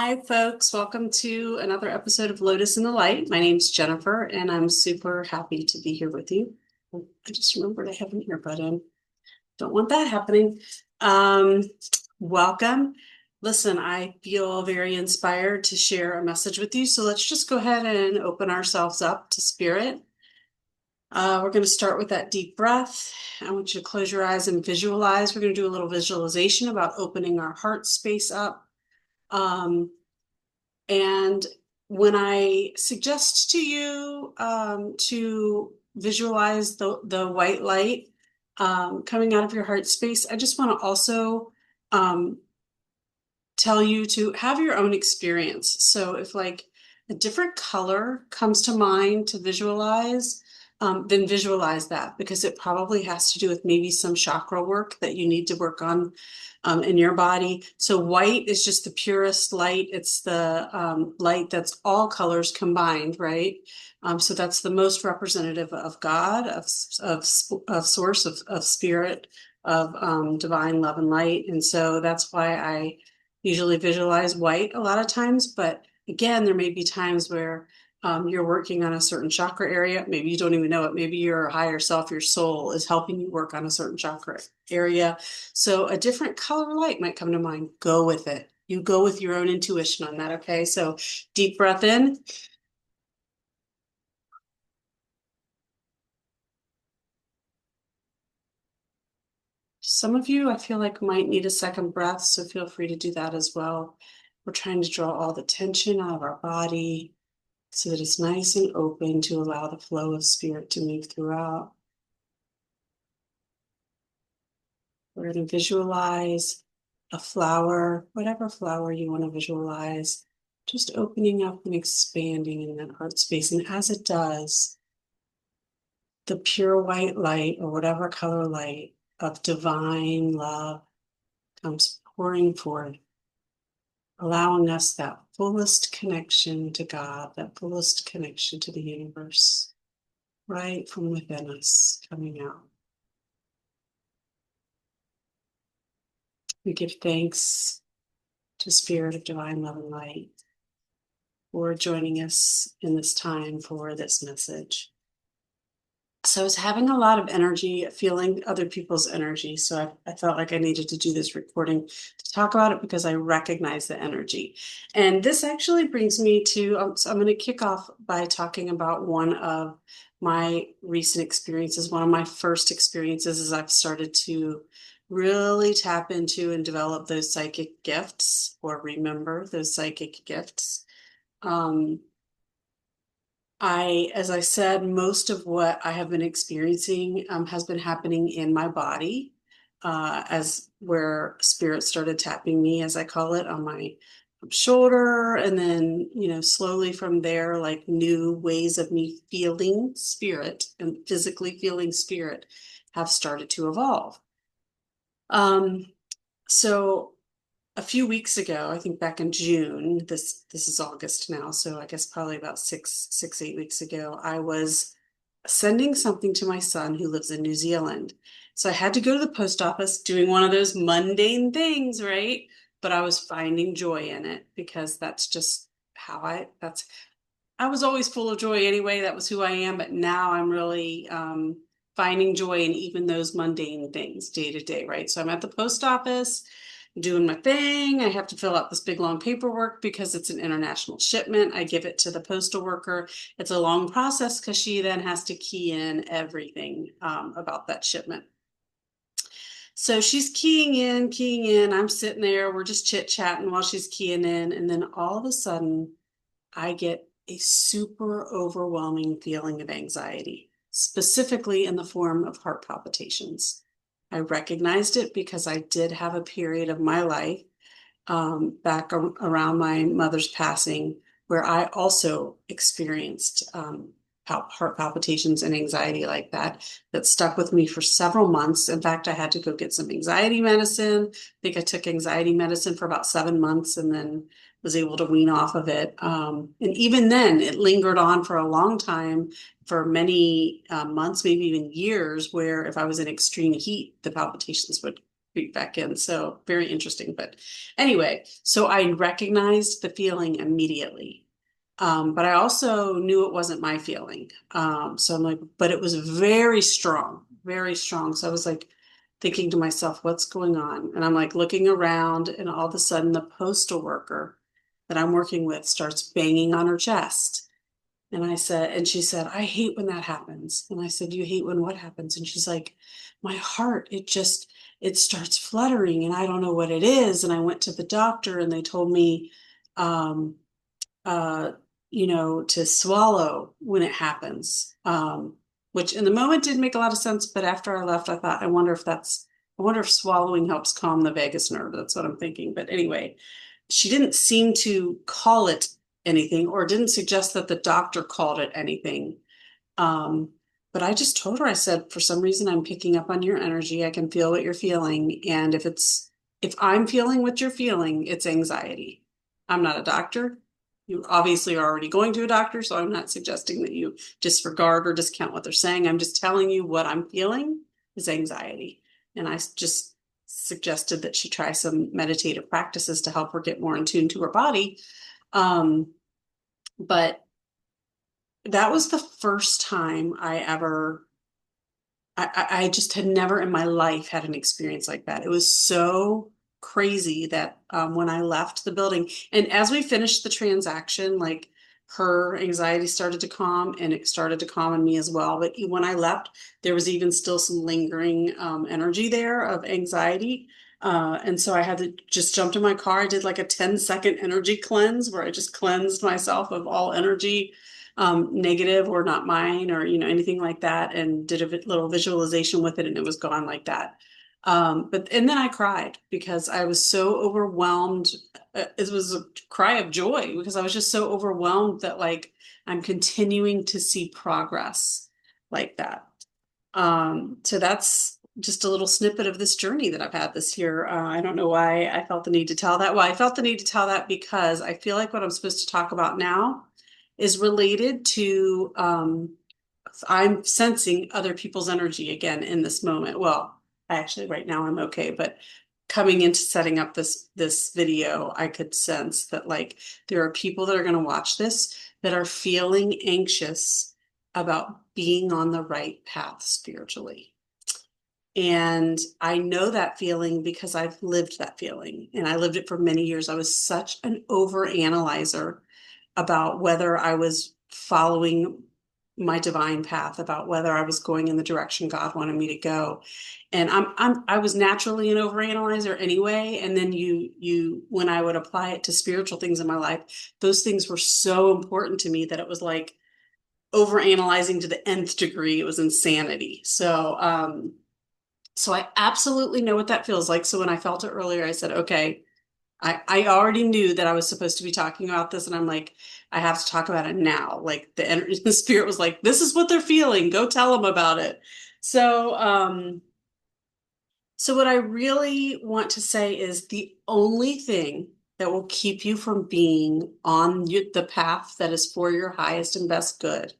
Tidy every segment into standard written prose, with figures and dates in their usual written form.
Hi, folks. Welcome to another episode of Lotus in the Light. My name's Jennifer, and I'm super happy to be here with you. I just remembered I have an earbud in. Don't want that happening. Um, Welcome. Listen, I feel very inspired to share a message with you. So let's just go ahead and open ourselves up to spirit. We're going to start with that deep breath. I want you to close your eyes and visualize. We're going to do a little visualization about opening our heart space up. And when I suggest to you to visualize the white light coming out of your heart space, I just want to also tell you to have your own experience. So if like a different color comes to mind to visualize, then visualize that, because it probably has to do with maybe some chakra work that you need to work on in your body. So white is just the purest light. It's the light that's all colors combined, right? So that's the most representative of God, of source, of spirit, of divine love and light. And so that's why I usually visualize white a lot of times. But again, there may be times where you're working on a certain chakra area. Maybe you don't even know it. Maybe your higher self, your soul, is helping you work on a certain chakra area. So a different color light might come to mind. Go with it. You go with your own intuition on that, okay? So deep breath in. Some of you, I feel like, might need a second breath, so feel free to do that as well. We're trying to draw all the tension out of our body so that it's nice and open to allow the flow of spirit to move throughout. We're going to visualize a flower, whatever flower you want to visualize, just opening up and expanding in that heart space. And as it does, the pure white light, or whatever color light of divine love, comes pouring forth, allowing us that fullest connection to God, that fullest connection to the universe, right from within us, coming out. We give thanks to Spirit of Divine Love and Light for joining us in this time for this message. So I was having a lot of energy, feeling other people's energy. So I felt like I needed to do this recording to talk about it, because I recognize the energy. And this actually brings me to, so I'm going to kick off by talking about one of my recent experiences. One of my first experiences is I've started to really tap into and develop those psychic gifts, or remember those psychic gifts. As I said, most of what I have been experiencing has been happening in my body, as where spirit started tapping me, as I call it, on my shoulder. And then, slowly from there, like new ways of me feeling spirit and physically feeling spirit have started to evolve. So a few weeks ago, I think back in June, this is August now, so I guess probably about 8 weeks ago, I was sending something to my son who lives in New Zealand. So I had to go to the post office, doing one of those mundane things, right? But I was finding joy in it, because that's just how I was always full of joy anyway. That was who I am. But now I'm really finding joy in even those mundane things day to day, right? So I'm at the post office doing my thing. I have to fill out this big long paperwork because it's an international shipment. I give it to the postal worker. It's a long process because she then has to key in everything about that shipment. So she's keying in. I'm sitting there. We're just chit-chatting while she's keying in. And then all of a sudden, I get a super overwhelming feeling of anxiety, specifically in the form of heart palpitations. I recognized it because I did have a period of my life back around my mother's passing where I also experienced heart palpitations and anxiety like that stuck with me for several months. In fact, I had to go get some anxiety medicine. I think I took anxiety medicine for about 7 months and then was able to wean off of it. And even then, it lingered on for a long time, for many months, maybe even years, where if I was in extreme heat, the palpitations would feet back in. So very interesting. But anyway, so I recognized the feeling immediately. But I also knew it wasn't my feeling. So I'm like, but it was very strong, very strong. So I was like thinking to myself, what's going on? And I'm like looking around, and all of a sudden the postal worker that I'm working with starts banging on her chest. And she said, I hate when that happens. And I said, you hate when what happens? And she's like, my heart, it starts fluttering and I don't know what it is. And I went to the doctor and they told me, um, uh, to swallow when it happens. Which in the moment didn't make a lot of sense, but after I left, I thought, I wonder if swallowing helps calm the vagus nerve. That's what I'm thinking. But anyway, she didn't seem to call it anything or didn't suggest that the doctor called it anything. Um, but I just told her, I said, for some reason, I'm picking up on your energy. I can feel what you're feeling. And if I'm feeling what you're feeling, it's anxiety. I'm not a doctor. You obviously are already going to a doctor, so I'm not suggesting that you disregard or discount what they're saying. I'm just telling you what I'm feeling is anxiety. And I just suggested that she try some meditative practices to help her get more in tune to her body. Um, but that was the first time I just had never in my life had an experience like that. It was so crazy that when I left the building, and as we finished the transaction, like her anxiety started to calm and it started to calm in me as well. But when I left, there was even still some lingering energy there of anxiety. And so I had to just jump to my car. I did like a 10-second energy cleanse where I just cleansed myself of all energy, negative or not mine or, anything like that, and did a little visualization with it and it was gone like that. And then I cried because I was so overwhelmed. It was a cry of joy because I was just so overwhelmed that like I'm continuing to see progress like that. So that's just a little snippet of this journey that I've had this year. I don't know why I felt the need to tell that. Well, I felt the need to tell that because I feel like what I'm supposed to talk about now is related to, I'm sensing other people's energy again in this moment. Well, actually right now I'm okay, but coming into setting up this video, I could sense that like there are people that are going to watch this that are feeling anxious about being on the right path spiritually. And I know that feeling because I've lived that feeling and I lived it for many years. I was such an overanalyzer about whether I was following my divine path, about whether I was going in the direction God wanted me to go. And I was naturally an overanalyzer anyway. And then when I would apply it to spiritual things in my life, those things were so important to me that it was like overanalyzing to the nth degree. It was insanity. So I absolutely know what that feels like. So when I felt it earlier, I said, okay, I already knew that I was supposed to be talking about this. And I'm like, I have to talk about it now. Like the energy, the spirit was like, this is what they're feeling. Go tell them about it. So what I really want to say is the only thing that will keep you from being on the path that is for your highest and best good.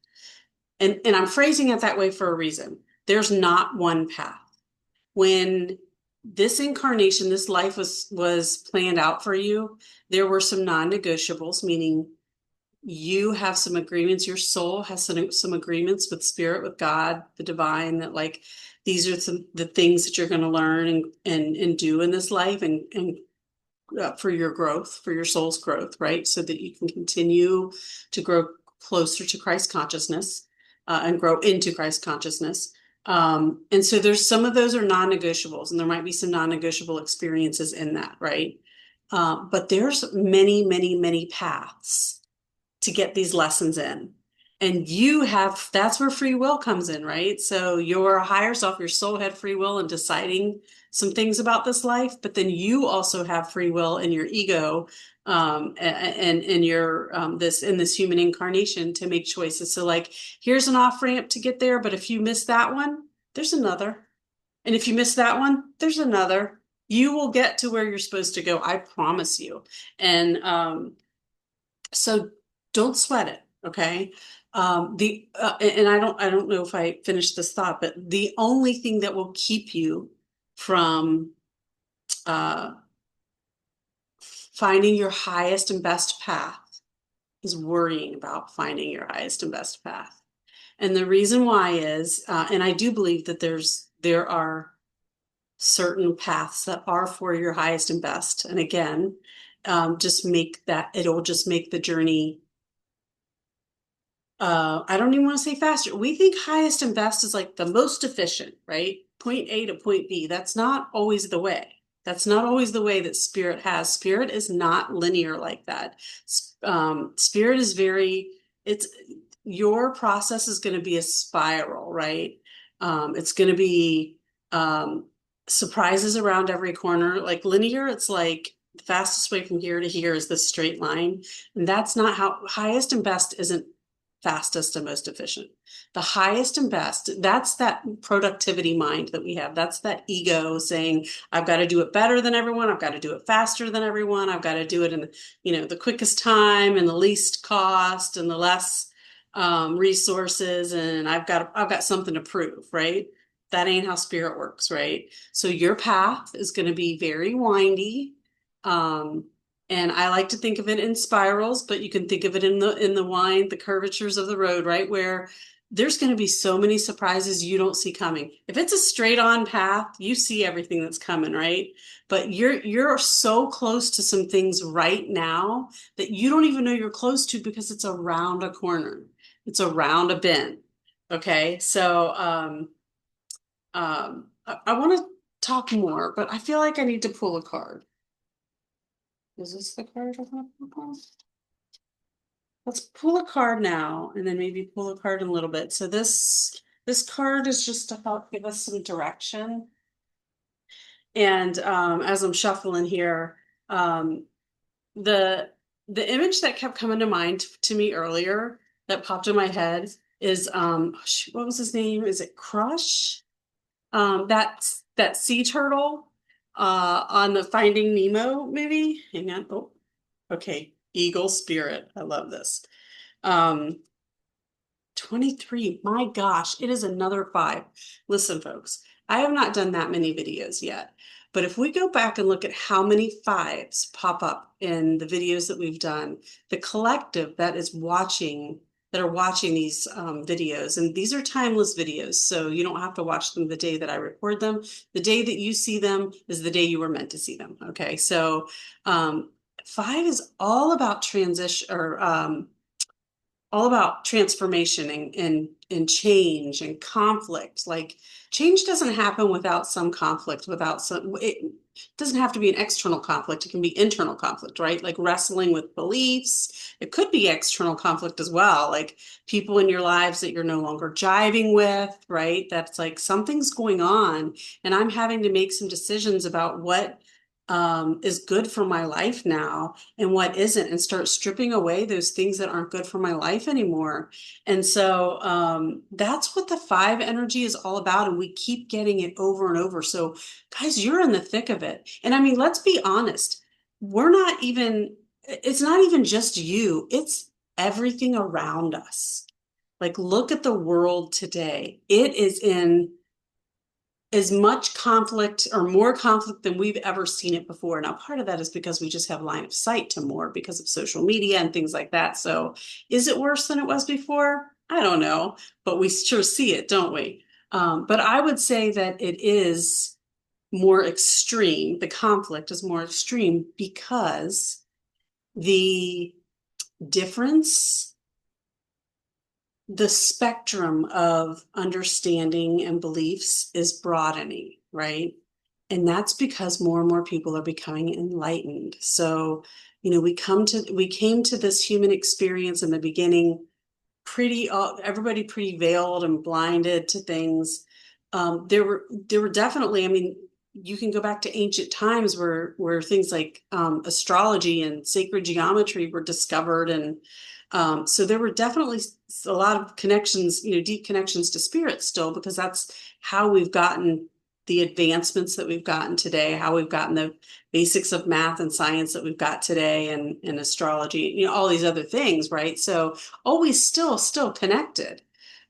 And I'm phrasing it that way for a reason. There's not one path. When this incarnation, this life was planned out for you, there were some non-negotiables, meaning you have some agreements, your soul has some agreements with spirit, with God, the divine, that like these are the things that you're going to learn and do in this life and for your growth, for your soul's growth, right? So that you can continue to grow closer to Christ consciousness and grow into Christ consciousness. And so there's some of those are non-negotiables, and there might be some non-negotiable experiences in that, right? But there's many, many, many paths to get these lessons in. And that's where free will comes in, right? So your higher self, your soul had free will in deciding some things about this life, but then you also have free will in your ego, and in your this human incarnation to make choices. So like, here's an off ramp to get there, but if you miss that one, there's another. And if you miss that one, there's another. You will get to where you're supposed to go. I promise you. And so don't sweat it. Okay. And I don't know if I finished this thought, but the only thing that will keep you from uh, finding your highest and best path is worrying about finding your highest and best path. And the reason why is, and I do believe that there are certain paths that are for your highest and best. And again, it'll just make the journey, I don't even want to say faster. We think highest and best is like the most efficient, right? Point A to point B. That's not always the way. That's not always the way that spirit has. Spirit is not linear like that. Spirit is it's your process is going to be a spiral, right? It's going to be um, surprises around every corner. Like linear, it's like the fastest way from here to here is this straight line. And that's not how highest and best isn't fastest and most efficient. The highest and best, that's that productivity mind that we have. That's that ego saying, I've got to do it better than everyone. I've got to do it faster than everyone. I've got to do it in, the quickest time and the least cost and the less resources. And I've got something to prove, right? That ain't how spirit works, right? So your path is going to be very windy. Um, and I like to think of it in spirals, but you can think of it in the curvatures of the road, right? Where there's going to be so many surprises you don't see coming. If it's a straight on path, you see everything that's coming, right? But you're so close to some things right now that you don't even know you're close to because it's around a corner. It's around a bend. Okay. So I want to talk more, but I feel like I need to pull a card. Is this the card I want to pull? Let's pull a card now and then maybe pull a card in a little bit. So this card is just to help give us some direction. And as I'm shuffling here, the the image that kept coming to mind to me earlier that popped in my head is what was his name? Is it Crush? That sea turtle on the Finding Nemo movie. Hang on. Oh, okay. Eagle Spirit. I love this. Um, 23. My gosh, it is another 5. Listen, folks, I have not done that many videos yet. But if we go back and look at how many 5s pop up in the videos that we've done, the collective that are watching these videos, and these are timeless videos, so you don't have to watch them the day that I record them. The day that you see them is the day you were meant to see them. Okay, so 5 is all about transition or all about transformation and change and conflict. Like change doesn't happen without some conflict, it doesn't have to be an external conflict. It can be internal conflict, right? Like wrestling with beliefs. It could be external conflict as well, like people in your lives that you're no longer jiving with, right? That's like something's going on and I'm having to make some decisions about what is good for my life now and what isn't, and start stripping away those things that aren't good for my life anymore. And so that's what the 5 energy is all about. And we keep getting it over and over. So, guys, you're in the thick of it. And I mean, let's be honest, it's not even just you, it's everything around us. Like, look at the world today. It is in as much conflict or more conflict than we've ever seen it before. Now, part of that is because we just have line of sight to more because of social media and things like that. So is it worse than it was before? I don't know, but we sure see it, don't we? But I would say that it is more extreme. The conflict is more extreme because the difference, the spectrum of understanding and beliefs is broadening, right? And that's because more and more people are becoming enlightened. So, we came to this human experience in the beginning, everybody pretty veiled and blinded to things. There were definitely, I mean, you can go back to ancient times where things like astrology and sacred geometry were discovered, and so there were definitely a lot of connections, deep connections to spirit still, because that's how we've gotten the advancements that we've gotten today, how we've gotten the basics of math and science that we've got today, and astrology, all these other things, right? So always still connected,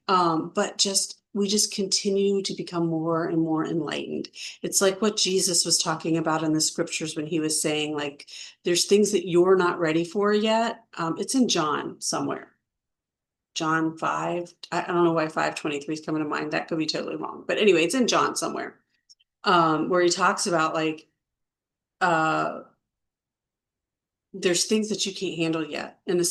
but just we just continue to become more and more enlightened. It's like what Jesus was talking about in the scriptures when he was saying, like, there's things that you're not ready for yet. It's in John somewhere. John 5. I don't know why 5:23 is coming to mind. That could be totally wrong. But anyway, it's in John somewhere. Where he talks about like uh there's things that you can't handle yet, and the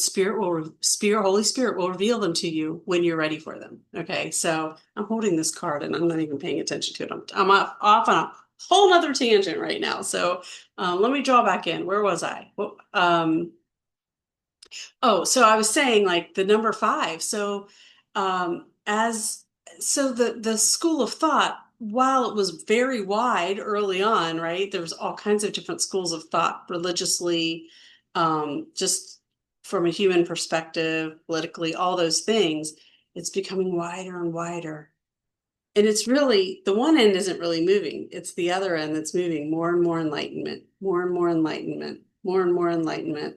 Holy Spirit will reveal them to you when you're ready for them. Okay, so I'm holding this card and I'm not even paying attention to it. I'm off on a whole nother tangent right now. So let me draw back in. Where was I? Well, oh, so I was saying like the number five. So as so the school of thought, while it was very wide early on, right? There was all kinds of different schools of thought religiously, just from a human perspective, politically, all those things. It's becoming wider and wider. And it's really, the one end isn't really moving. It's the other end that's moving. More and more enlightenment, more and more enlightenment, more and more enlightenment.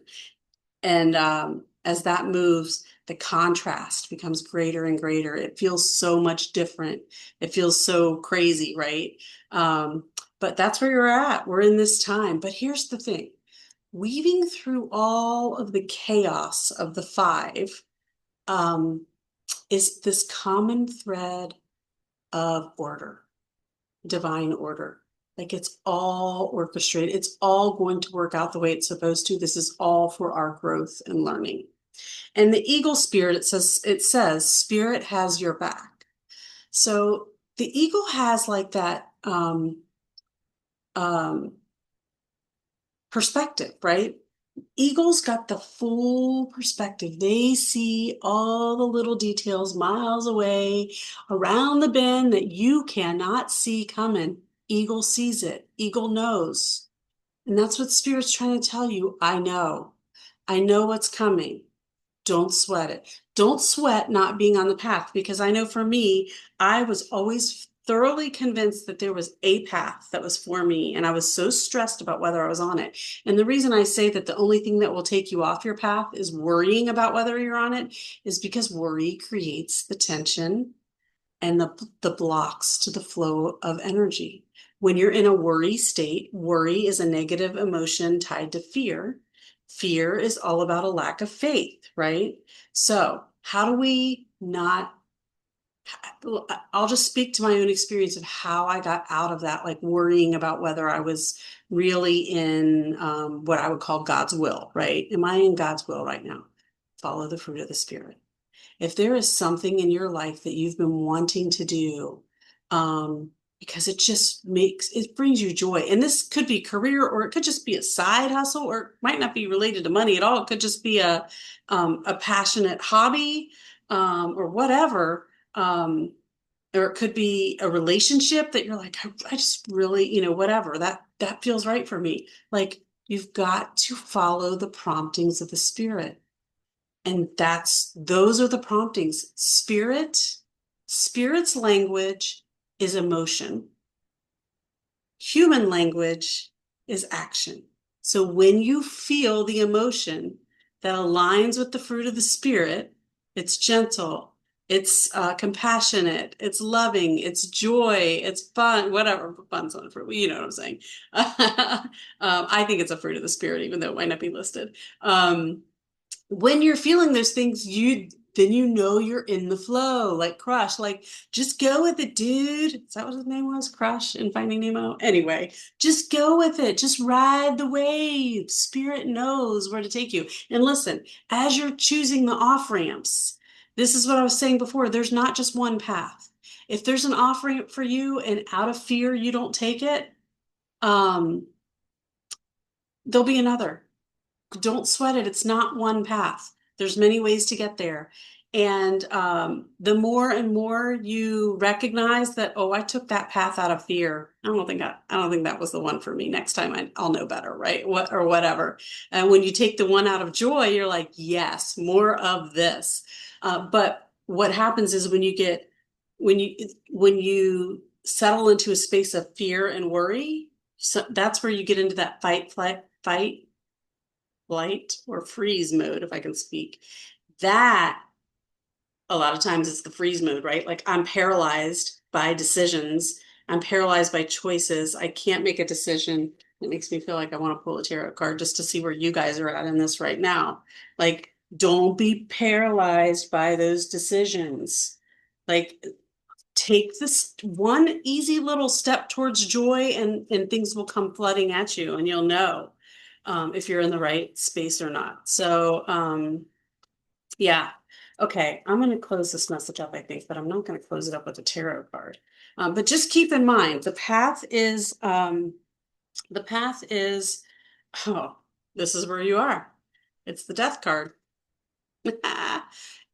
And as that moves, the contrast becomes greater and greater. It feels so much different. It feels so crazy, right? But that's where you're at. We're in this time. But here's the thing. Weaving through all of the chaos of the five is this common thread of order, divine order. Like it's all orchestrated. It's all going to work out the way it's supposed to. This is all for our growth and learning. And the eagle spirit, it says spirit has your back. So the eagle has like that um, perspective, right? Eagles got the full perspective. They see all the little details miles away around the bend that you cannot see coming. Eagle sees it. Eagle knows. And that's what Spirit's trying to tell you. I know. I know what's coming. Don't sweat it. Don't sweat not being on the path, because I know for me, I was always thoroughly convinced that there was a path that was for me, and I was so stressed about whether I was on it. And the reason I say that the only thing that will take you off your path is worrying about whether you're on it is because worry creates the tension and the blocks to the flow of energy. When you're in a worry state, worry is a negative emotion tied to fear. Fear is all about a lack of faith, right? So, how do we not? I'll just speak to my own experience of how I got out of that, like worrying about whether I was really in what I would call God's will, right? Am I in God's will right now? Follow the fruit of the Spirit. If there is something in your life that you've been wanting to do, because it brings you joy. And this could be career, or it could just be a side hustle, or it might not be related to money at all. It could just be a passionate hobby, or whatever. Or it could be a relationship that you're like, I just really, whatever, that feels right for me. Like, you've got to follow the promptings of the Spirit. And those are the promptings. Spirit's language is emotion. Human language is action. So when you feel the emotion that aligns with the fruit of the Spirit, it's gentle, it's compassionate, it's loving, it's joy, it's fun, whatever. Fun's not a fruit, you know what I'm saying. I think it's a fruit of the Spirit, even though it might not be listed. When you're feeling those things, then you're in the flow, like Crush. Like, just go with it, dude. Is that what his name was? Crush in Finding Nemo? Anyway, just go with it. Just ride the wave. Spirit knows where to take you. And listen, as you're choosing the off-ramps, this is what I was saying before. There's not just one path. If there's an off-ramp for you and out of fear you don't take it, there'll be another. Don't sweat it. It's not one path. There's many ways to get there. And the more and more you recognize that, oh, I took that path out of fear. I don't think that was the one for me. Next time I'll know better, right? Or whatever. And when you take the one out of joy, you're like, yes, more of this. But what happens is when you settle into a space of fear and worry, so that's where you get into that fight, flight or freeze mode, if I can speak. That a lot of times it's the freeze mode, right? Like I'm paralyzed by decisions. I'm paralyzed by choices. I can't make a decision. It makes me feel like I want to pull a tarot card just to see where you guys are at in this right now. Like, don't be paralyzed by those decisions. Like, take this one easy little step towards joy, and things will come flooding at you, and you'll know if you're in the right space or not. So, yeah. Okay, I'm going to close this message up, I think, but I'm not going to close it up with a tarot card. But just keep in mind, the path is, oh, this is where you are. It's the death card.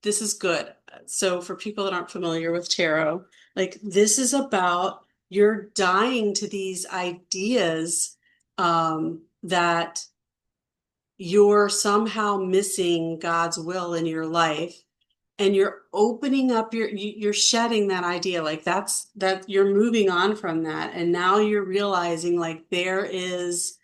This is good. So for people that aren't familiar with tarot, like this is about you're dying to these ideas that you're somehow missing God's will in your life, and you're opening up you're shedding that idea, like that you're moving on from that, and now you're realizing like there is,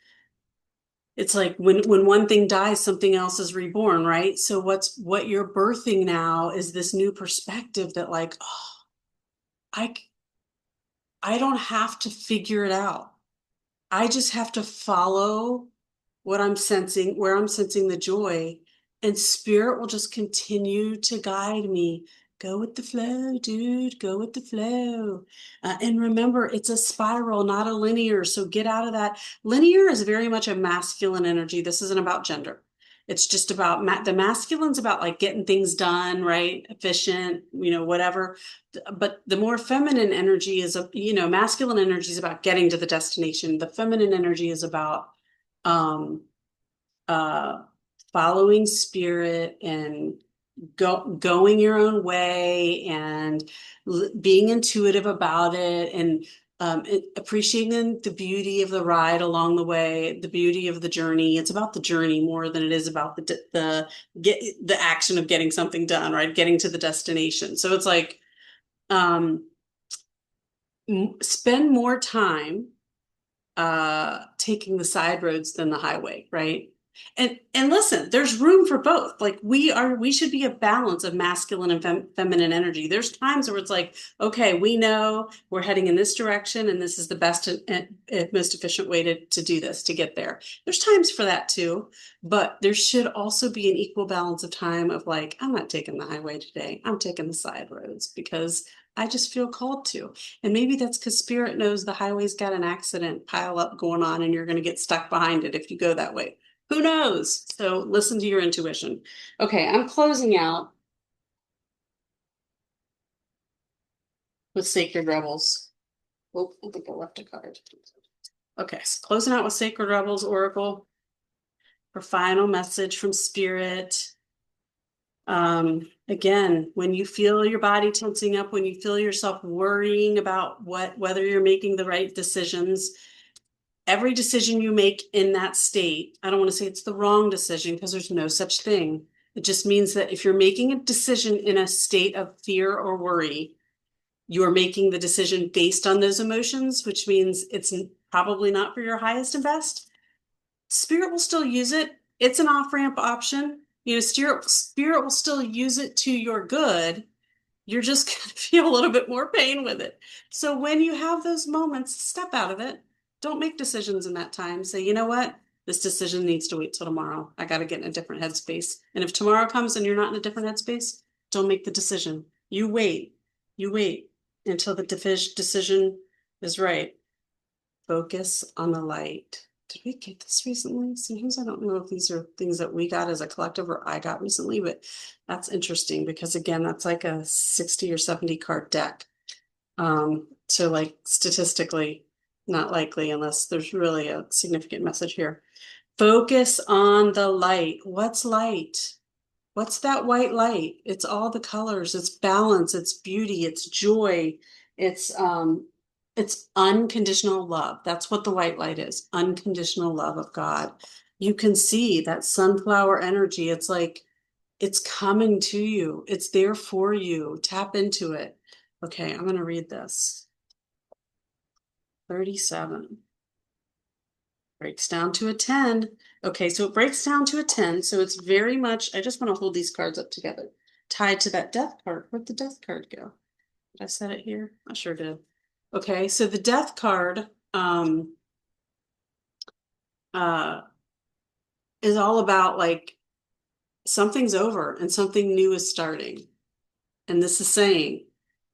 it's like when one thing dies, something else is reborn, right? So what you're birthing now is this new perspective that like, oh, I I don't have to figure it out. I just have to follow what I'm sensing, where I'm sensing the joy, and spirit will just continue to guide me. Go with the flow, dude. Go with the flow. And remember, it's a spiral, not a linear. So get out of that. Linear is very much a masculine energy. This isn't about gender. It's just about the masculine's about like getting things done, right? Efficient, whatever. But the more feminine energy is, masculine energy is about getting to the destination. The feminine energy is about um, uh, following spirit and going your own way, and being intuitive about it, and appreciating the beauty of the ride along the way, the beauty of the journey. It's about the journey more than it is about the action of getting something done, right? Getting to the destination. So it's like spend more time taking the side roads than the highway, right? And listen, there's room for both. Like we should be a balance of masculine and feminine energy. There's times where it's like, okay, we know we're heading in this direction, and this is the best and most efficient way to do this, to get there. There's times for that too, but there should also be an equal balance of time of like, I'm not taking the highway today. I'm taking the side roads because I just feel called to. And maybe that's because spirit knows the highway's got an accident pile up going on, and you're going to get stuck behind it if you go that way. Who knows? So listen to your intuition. Okay, I'm closing out with Sacred Rebels. Oh, I think I left a card. Okay, so closing out with Sacred Rebels Oracle for final message from spirit. Again, when you feel your body tensing up, when you feel yourself worrying about whether you're making the right decisions, every decision you make in that state, I don't want to say it's the wrong decision because there's no such thing. It just means that if you're making a decision in a state of fear or worry, you're making the decision based on those emotions, which means it's probably not for your highest and best. Spirit will still use it. It's an off-ramp option. Spirit will still use it to your good. You're just going to feel a little bit more pain with it. So when you have those moments, step out of it. Don't make decisions in that time. Say, you know what? This decision needs to wait till tomorrow. I got to get in a different headspace. And if tomorrow comes and you're not in a different headspace, don't make the decision. You wait. You wait until the decision is right. Focus on the light. Did we get this recently? Sometimes I don't know if these are things that we got as a collective or I got recently, but that's interesting because again, that's like a 60 or 70 card deck. So like statistically, not likely unless there's really a significant message here. Focus on the light. What's light? What's that white light? It's all the colors. It's balance. It's beauty. It's joy. It's unconditional love. That's what the white light is. Unconditional love of God. You can see that sunflower energy. It's like it's coming to you. It's there for you. Tap into it. Okay, I'm going to read this. 37 breaks down to a 10. Okay, so it breaks down to a 10. So it's very much, I just want to hold these cards up together. tied to that death card. Where'd the death card go? Did I set it here? I sure did. Okay, so the death card uh is all about like something's over and something new is starting. And this is saying,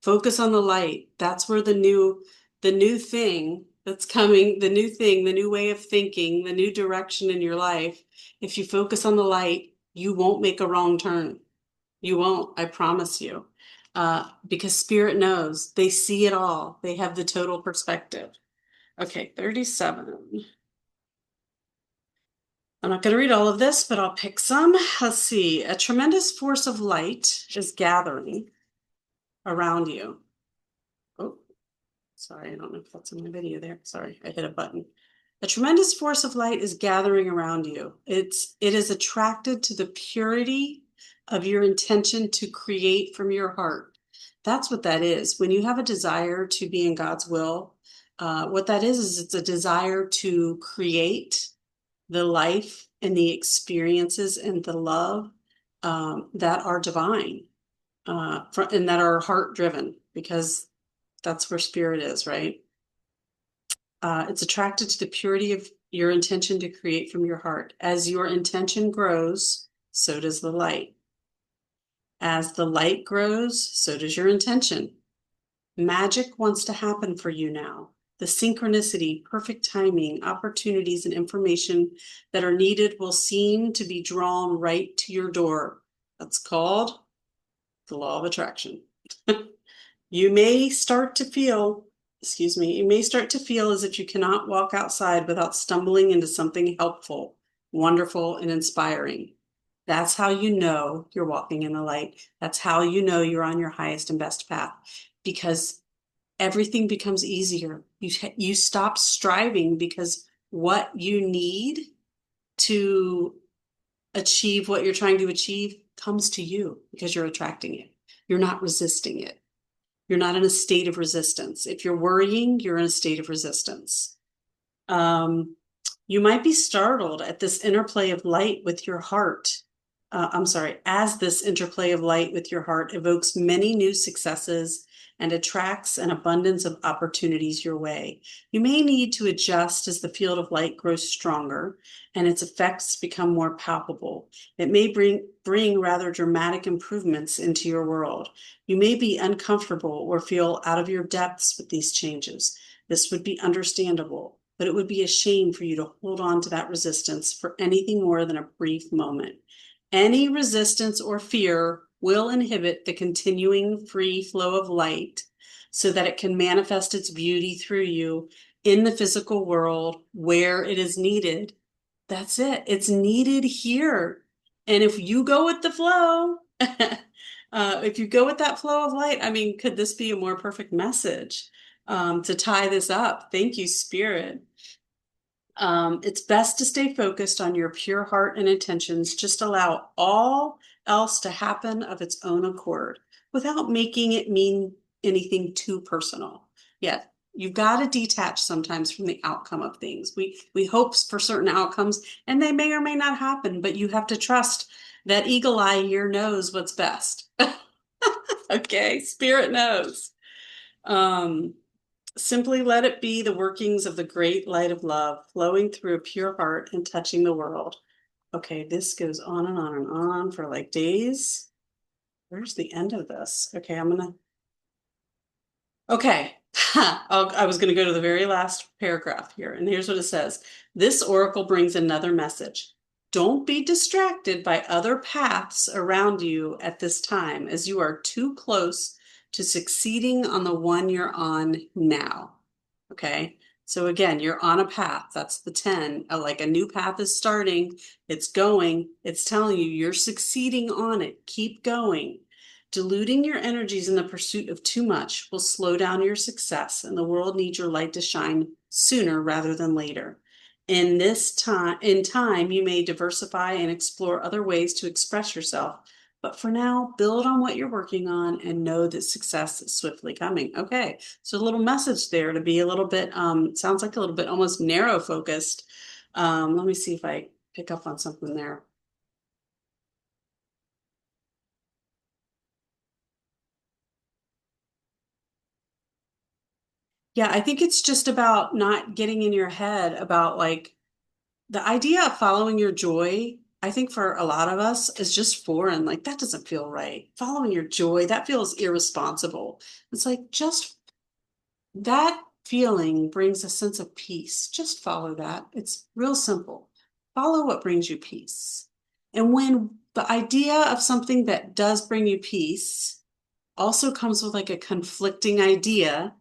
focus on the light. That's where the new thing that's coming, the new thing, the new way of thinking, the new direction in your life. If you focus on the light, you won't make a wrong turn. You won't, I promise you. Because spirit knows, they see it all. They have the total perspective. Okay, 37. I'm not going to read all of this, but I'll pick some. Let's see. A tremendous force of light is gathering around you. Oh, sorry, I don't know if that's in my video there. Sorry, I hit a button. A tremendous force of light is gathering around you. It is attracted to the purity of your intention to create from your heart. That's what that is. When you have a desire to be in God's will, what that is it's a desire to create the life and the experiences and the love that are divine and that are heart driven, because that's where spirit is, right? It's attracted to the purity of your intention to create from your heart. As your intention grows, so does the light. As the light grows, so does your intention. Magic wants to happen for you now. The synchronicity, perfect timing, opportunities, and information that are needed will seem to be drawn right to your door. That's called the law of attraction. You may start to feel, you may start to feel as if you cannot walk outside without stumbling into something helpful, wonderful, and inspiring. That's how you know you're walking in the light. That's how you know you're on your highest and best path, because everything becomes easier. You stop striving, because what you need to achieve what you're trying to achieve comes to you because you're attracting it. You're not resisting it. You're not in a state of resistance. If you're worrying, you're in a state of resistance. You might be startled at this interplay of light with your heart. As this interplay of light with your heart evokes many new successes and attracts an abundance of opportunities your way. You may need to adjust as the field of light grows stronger and its effects become more palpable. It may bring rather dramatic improvements into your world. You may be uncomfortable or feel out of your depths with these changes. This would be understandable, but it would be a shame for you to hold on to that resistance for anything more than a brief moment. Any resistance or fear will inhibit the continuing free flow of light so that it can manifest its beauty through you in the physical world where it is needed. That's it. It's needed here. And if you go with the flow, if you go with that flow of light, I mean, could this be a more perfect message to tie this up? Thank you, Spirit. It's best to stay focused on your pure heart and intentions. Just allow all else to happen of its own accord without making it mean anything too personal. Yeah, you've got to detach sometimes from the outcome of things. We hope for certain outcomes and they may or may not happen, but you have to trust that eagle eye here knows what's best. Okay, spirit knows. Simply let it be the workings of the great light of love flowing through a pure heart and touching the world. Okay, this goes on and on and on for like days. Where's the end of this? Okay, okay. I was going to go to the very last paragraph here, and here's what it says. This oracle brings another message. Don't be distracted by other paths around you at this time, as you are too close to succeeding on the one you're on now. Okay. So again, you're on a path. That's the 10. Like a new path is starting. It's going. It's telling you you're succeeding on it. Keep going. Diluting your energies in the pursuit of too much will slow down your success, and the world needs your light to shine sooner rather than later. In time, you may diversify and explore other ways to express yourself. But for now, build on what you're working on and know that success is swiftly coming. Okay, so a little message there to be a little bit, sounds like a little bit almost narrow focused. Let me see if I pick up on something there. Yeah, I think it's just about not getting in your head about like the idea of following your joy. I think for a lot of us is just foreign. Like that doesn't feel right. Following your joy, that feels irresponsible. It's like just that feeling brings a sense of peace. Just follow that. It's real simple. Follow what brings you peace. And when the idea of something that does bring you peace also comes with like a conflicting idea,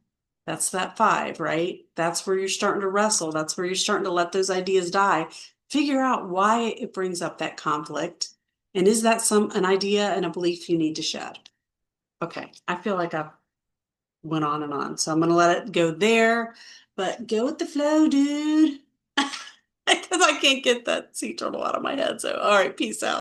that's that five, right? That's where you're starting to wrestle. That's where you're starting to let those ideas die. Figure out why it brings up that conflict. And is that an idea and a belief you need to shed? Okay, I feel like I've went on and on. So I'm gonna let it go there, but go with the flow, dude. Because I can't get that sea turtle out of my head. So all right, peace out.